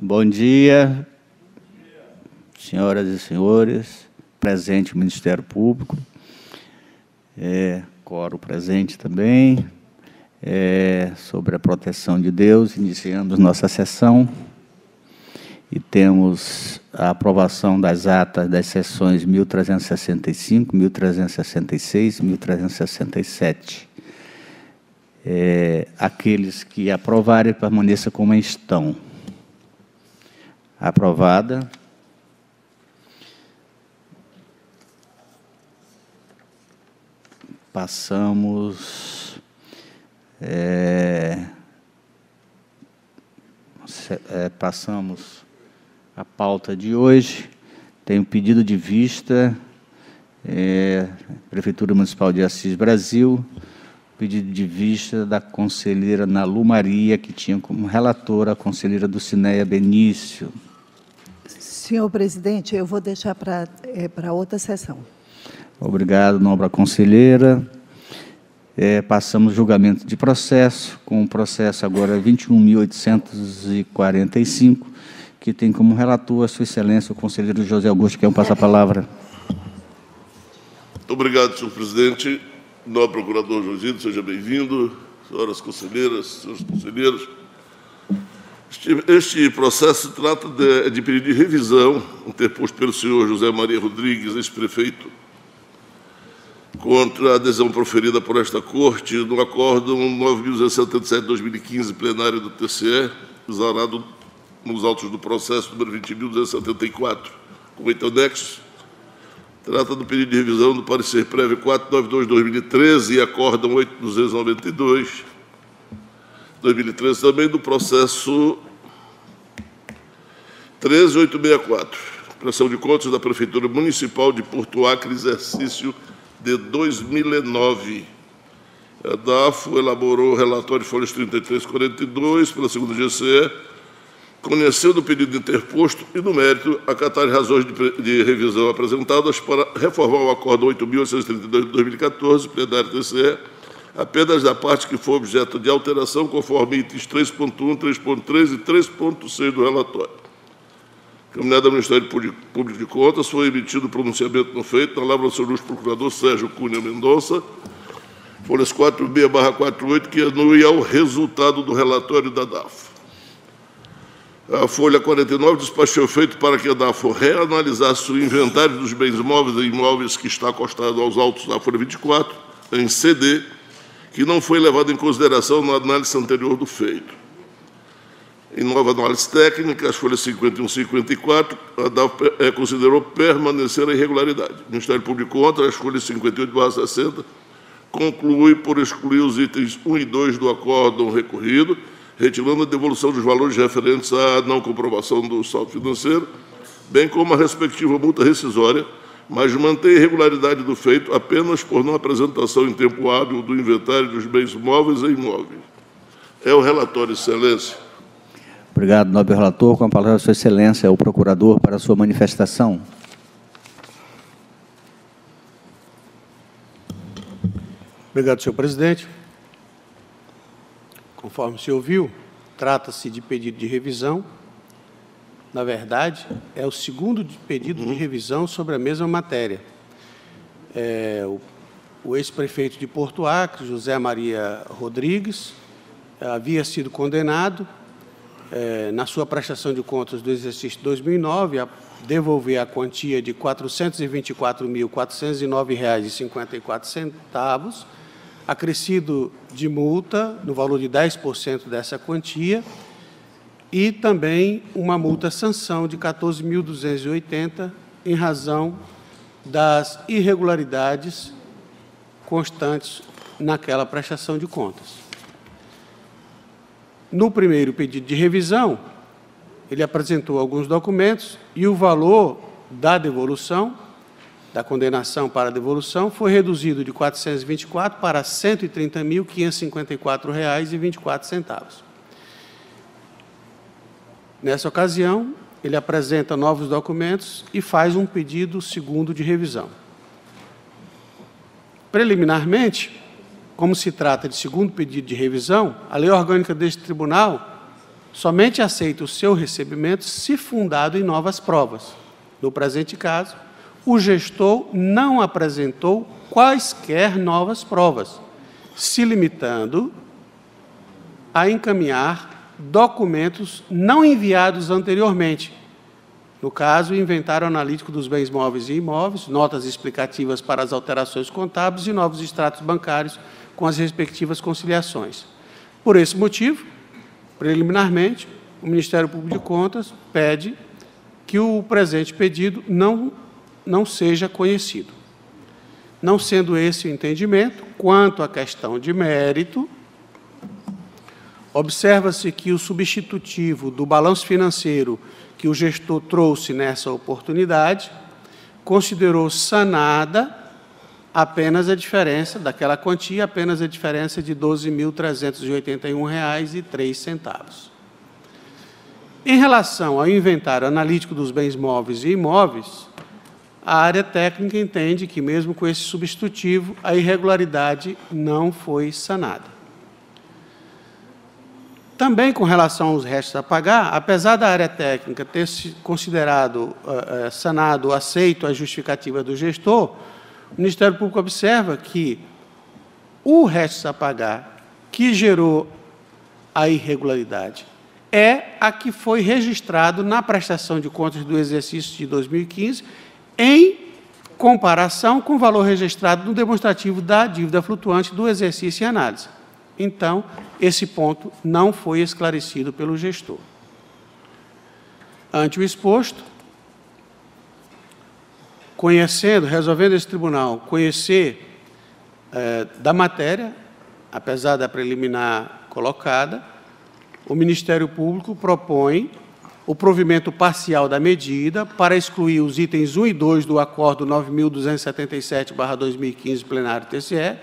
Bom dia, senhoras e senhores, presente o Ministério Público, quórum presente também, sobre a proteção de Deus, iniciamos nossa sessão e temos a aprovação das atas das sessões 1365, 1366 e 1367. Aqueles que aprovarem, permaneçam como estão. Aprovada. Passamos a pauta de hoje. Tem um pedido de vista, Prefeitura Municipal de Assis Brasil, pedido de vista da conselheira Nalu Maria, que tinha como relatora a conselheira Dulcineia Benício. Senhor presidente, eu vou deixar para outra sessão. Obrigado, nobre conselheira. Passamos julgamento de processo, com o processo agora 21.845, que tem como relator a sua excelência o conselheiro José Augusto, que é passa a palavra. Muito obrigado, senhor presidente. Nobre procurador Josito, seja bem-vindo. Senhoras conselheiras, senhores conselheiros. Este processo se trata de pedido de revisão interposto pelo senhor José Maria Rodrigues, ex-prefeito, contra a adesão proferida por esta Corte no Acórdão 9.277/2015, plenário do TCE, exaurado nos autos do processo número 20.274, com 8 anexos. Trata do pedido de revisão do parecer prévio 492/2013 e Acórdão 8.292/2013, também do processo 13864, prestação de contas da Prefeitura Municipal de Porto Acre, exercício de 2009. A DAFO elaborou o relatório de folhas 33 e 42 pela segunda GCE, conhecendo o pedido interposto e, no mérito, acatar as razões de revisão apresentadas para reformar o Acórdão 8.832 de 2014, plenário TCE, apenas da parte que for objeto de alteração, conforme itens 3.1, 3.3 e 3.6 do relatório. Caminhada do Ministério Público de Contas, foi emitido o pronunciamento no feito, na lavra do senhor Luiz Procurador Sérgio Cunha Mendonça, folhas 46/48, que anui ao resultado do relatório da DAFO. A folha 49 despachou feito para que a DAFO reanalisasse o inventário dos bens móveis e imóveis que está acostado aos autos da folha 24, em CD, que não foi levado em consideração na análise anterior do feito. Em nova análise técnica, as folhas 51 e 54, a DAFO considerou permanecer a irregularidade. O Ministério Público contra as folhas 58/60, conclui por excluir os itens 1 e 2 do acórdão recorrido, retirando a devolução dos valores referentes à não comprovação do saldo financeiro, bem como a respectiva multa rescisória, mas mantém a irregularidade do feito apenas por não apresentação em tempo hábil do inventário dos bens móveis e imóveis. É o relatório, excelência. Obrigado, nobre relator. Com a palavra, sua excelência, o procurador, para a sua manifestação. Obrigado, senhor presidente. Conforme o senhor viu, trata-se de pedido de revisão. Na verdade, é o segundo pedido de revisão sobre a mesma matéria. O ex-prefeito de Porto Acre, José Maria Rodrigues, havia sido condenado, na sua prestação de contas do exercício 2009, a devolver a quantia de R$ 424.409,54, acrescido de multa no valor de 10% dessa quantia e também uma multa-sanção de R$ 14.280 em razão das irregularidades constantes naquela prestação de contas. No primeiro pedido de revisão, ele apresentou alguns documentos e o valor da devolução, da condenação para a devolução, foi reduzido de R$ 424 para R$ 130.554,24. Nessa ocasião, ele apresenta novos documentos e faz um pedido segundo de revisão. Preliminarmente, como se trata de segundo pedido de revisão, a lei orgânica deste tribunal somente aceita o seu recebimento se fundado em novas provas. No presente caso, o gestor não apresentou quaisquer novas provas, se limitando a encaminhar documentos não enviados anteriormente. No caso, o inventário analítico dos bens móveis e imóveis, notas explicativas para as alterações contábeis e novos extratos bancários com as respectivas conciliações. Por esse motivo, preliminarmente, o Ministério Público de Contas pede que o presente pedido não seja conhecido. Não sendo esse o entendimento, quanto à questão de mérito, observa-se que o substitutivo do balanço financeiro que o gestor trouxe nessa oportunidade considerou sanada apenas a diferença daquela quantia, apenas a diferença de R$ 12.381,03. Em relação ao inventário analítico dos bens móveis e imóveis, a área técnica entende que, mesmo com esse substitutivo, a irregularidade não foi sanada. Também, com relação aos restos a pagar, apesar da área técnica ter considerado sanado, aceito a justificativa do gestor, o Ministério Público observa que o restos a pagar que gerou a irregularidade é a que foi registrado na prestação de contas do exercício de 2015, em comparação com o valor registrado no demonstrativo da dívida flutuante do exercício em análise. Então, esse ponto não foi esclarecido pelo gestor. Ante o exposto, resolvendo esse tribunal conhecer da matéria, apesar da preliminar colocada, o Ministério Público propõe o provimento parcial da medida para excluir os itens 1 e 2 do Acordo 9.277/2015, plenário TCE,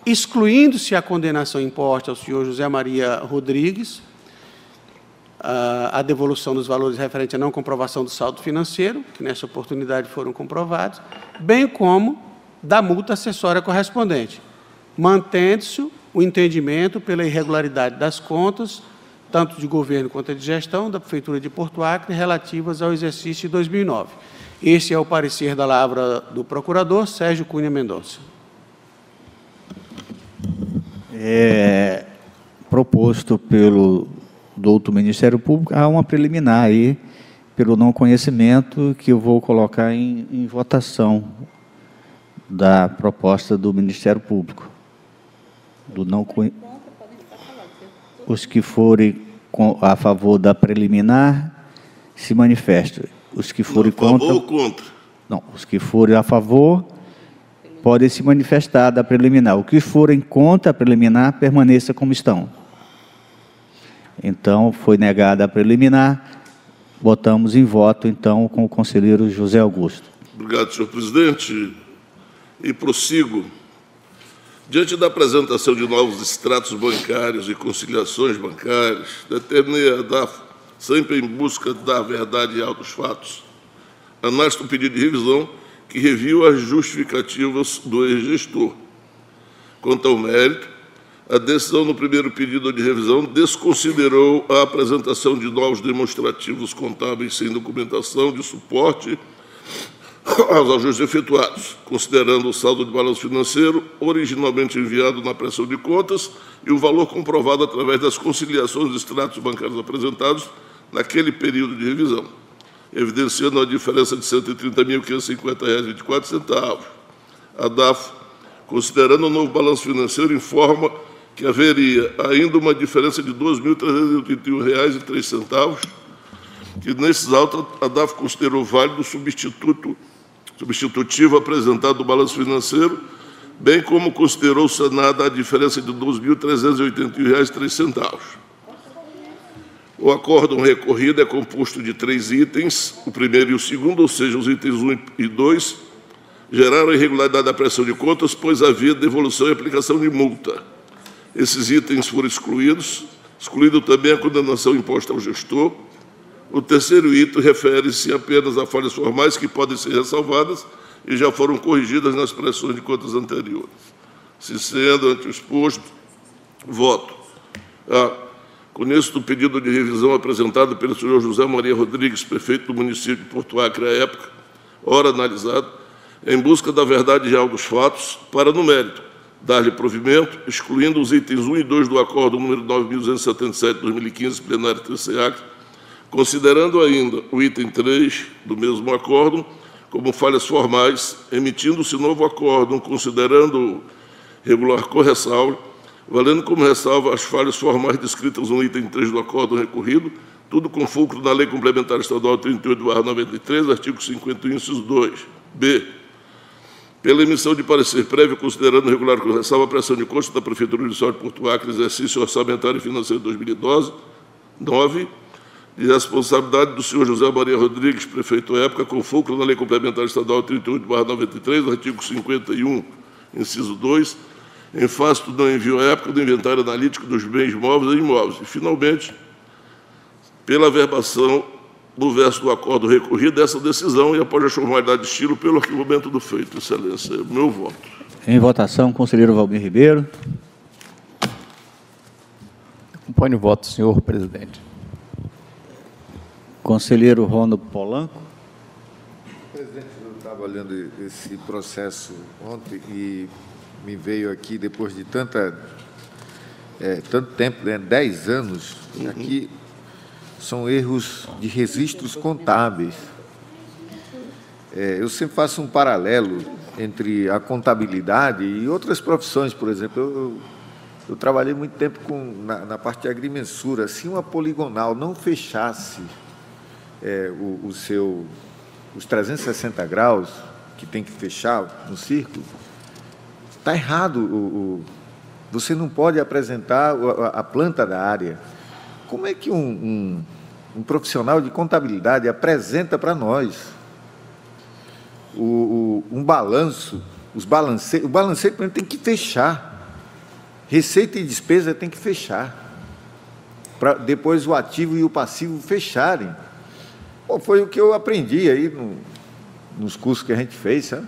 excluindo-se a condenação imposta ao senhor José Maria Rodrigues, a devolução dos valores referentes à não comprovação do saldo financeiro, que nessa oportunidade foram comprovados, bem como da multa acessória correspondente, mantendo-se o entendimento pela irregularidade das contas, tanto de governo quanto de gestão, da Prefeitura de Porto Acre, relativas ao exercício de 2009. Esse é o parecer da lavra do procurador Sérgio Cunha Mendonça. Proposto pelo doutor Ministério Público, há uma preliminar aí, pelo não conhecimento, que eu vou colocar em votação da proposta do Ministério Público. Os que forem a favor da preliminar se manifestam. Os que forem contra... A favor ou contra? Não, os que forem a favor podem se manifestar da preliminar. O que forem contra a preliminar, permaneça como estão. Então, foi negada a preliminar. Votamos em voto, então, com o conselheiro José Augusto. Obrigado, senhor presidente. E prossigo. Diante da apresentação de novos extratos bancários e conciliações bancárias, determinei a DAF, sempre em busca da verdade real dos fatos, análise do pedido de revisão que reviu as justificativas do ex-gestor. Quanto ao mérito, a decisão no primeiro pedido de revisão desconsiderou a apresentação de novos demonstrativos contábeis sem documentação de suporte aos ajustes efetuados, considerando o saldo de balanço financeiro originalmente enviado na prestação de contas e o valor comprovado através das conciliações dos extratos bancários apresentados naquele período de revisão, evidenciando a diferença de R$ 130.550,24. A DAF, considerando o novo balanço financeiro, informa que haveria ainda uma diferença de R$ 2.381,03, que nesses autos a DAF considerou válido o substitutivo apresentado do balanço financeiro, bem como considerou sanada a diferença de R$ 2.381,03. O acórdão recorrido é composto de 3 itens, o primeiro e o segundo, ou seja, os itens 1 e 2, geraram a irregularidade da prestação de contas, pois havia devolução e aplicação de multa. Esses itens foram excluído também a condenação imposta ao gestor. O terceiro item refere-se apenas a falhas formais que podem ser ressalvadas e já foram corrigidas nas prestações de contas anteriores. Se sendo ante o exposto, voto. Conheço do pedido de revisão apresentado pelo senhor José Maria Rodrigues, prefeito do município de Porto Acre à época, ora analisado, em busca da verdade real dos fatos, para, no mérito, dar-lhe provimento, excluindo os itens 1 e 2 do Acórdão número 9.277 de 2015, plenário TCA, considerando ainda o item 3 do mesmo acórdão como falhas formais, emitindo-se novo acórdão, considerando regular corressalva, valendo como ressalva as falhas formais descritas no item 3 do acórdão recorrido, tudo com fulcro na Lei Complementar Estadual 38/93, artigo 51, inciso 2. B. Pela emissão de parecer prévio, considerando regular corressalva a prestação de contas da Prefeitura Municipal de Porto Acre, exercício orçamentário e financeiro de 2009, de responsabilidade do senhor José Maria Rodrigues, prefeito à época, com fulcro na Lei Complementar Estadual 38/93, artigo 51, inciso 2, em face do não envio à época do inventário analítico dos bens móveis e imóveis. E, finalmente, pela averbação do verso do acordo recorrido dessa decisão e após a formalidade de estilo pelo arquivamento do feito. Excelência, meu voto. Em votação, conselheiro Valmir Ribeiro. Acompanho o voto, senhor presidente. Conselheiro Ronaldo Polanco. Presidente, eu estava olhando esse processo ontem e me veio aqui, depois de tanto tempo, 10 anos, aqui são erros de registros contábeis. Eu sempre faço um paralelo entre a contabilidade e outras profissões, por exemplo. Eu trabalhei muito tempo na parte de agrimensura. Se uma poligonal não fechasse os 360 graus, que tem que fechar no círculo, está errado. Você não pode apresentar a planta da área. Como é que um profissional de contabilidade apresenta para nós um balanço? O balanceiro tem que fechar. Receita e despesa tem que fechar, para depois o ativo e o passivo fecharem. Bom, foi o que eu aprendi aí nos cursos que a gente fez, sabe?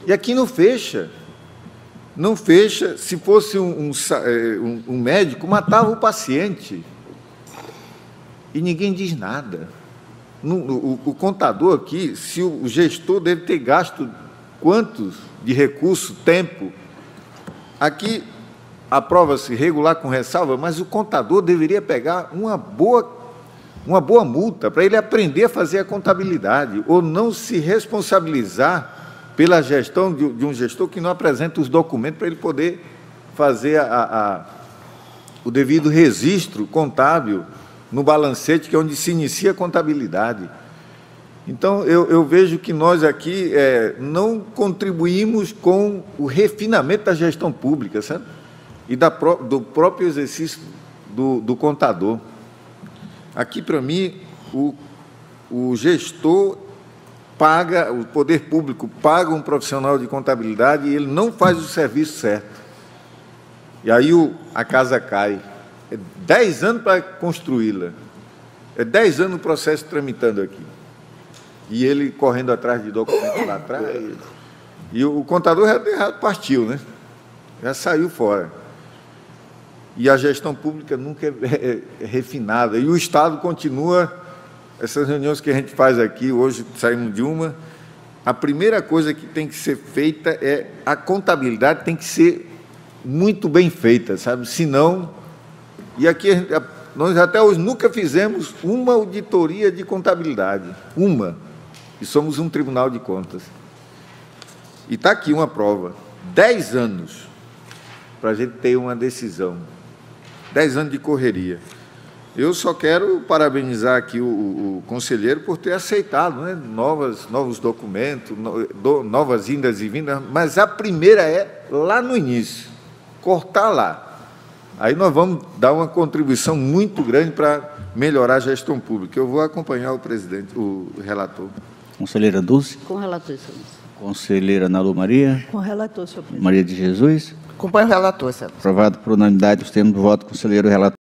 E aqui não fecha. Não fecha. Se fosse um médico, matava o paciente. E ninguém diz nada. O contador aqui, se o gestor deve ter gasto quantos de recurso, tempo. Aqui aprova-se regular com ressalva, mas o contador deveria pegar uma boa multa para ele aprender a fazer a contabilidade, ou não se responsabilizar pela gestão de um gestor que não apresenta os documentos para ele poder fazer o devido registro contábil no balancete, que é onde se inicia a contabilidade. Então, eu vejo que nós aqui não contribuímos com o refinamento da gestão pública, sabe? E do próprio exercício do contador. Aqui, para mim, o gestor paga, o poder público paga um profissional de contabilidade e ele não faz o serviço certo. E aí a casa cai. É 10 anos para construí-la. É 10 anos o processo tramitando aqui. E ele correndo atrás de documentos lá atrás. E o contador já partiu, né? Já saiu fora. E a gestão pública nunca é refinada. E o Estado continua, essas reuniões que a gente faz aqui, hoje saímos de uma, a primeira coisa que tem que ser feita é a contabilidade tem que ser muito bem feita, sabe? Senão, e aqui nós até hoje nunca fizemos uma auditoria de contabilidade, uma, e somos um Tribunal de Contas. E está aqui uma prova, 10 anos para a gente ter uma decisão. 10 anos de correria. Eu só quero parabenizar aqui o conselheiro por ter aceitado, né, novos documentos, novas indas e vindas, mas a primeira é lá no início, cortar lá. Aí nós vamos dar uma contribuição muito grande para melhorar a gestão pública. Eu vou acompanhar o relator. Conselheira Dulce. Com relator, senhor. Conselheira Ana Lu Maria. Com relator, senhor presidente. Maria de Jesus. Acompanho o relator, senhor. Aprovado por unanimidade os termos do voto, conselheiro relator.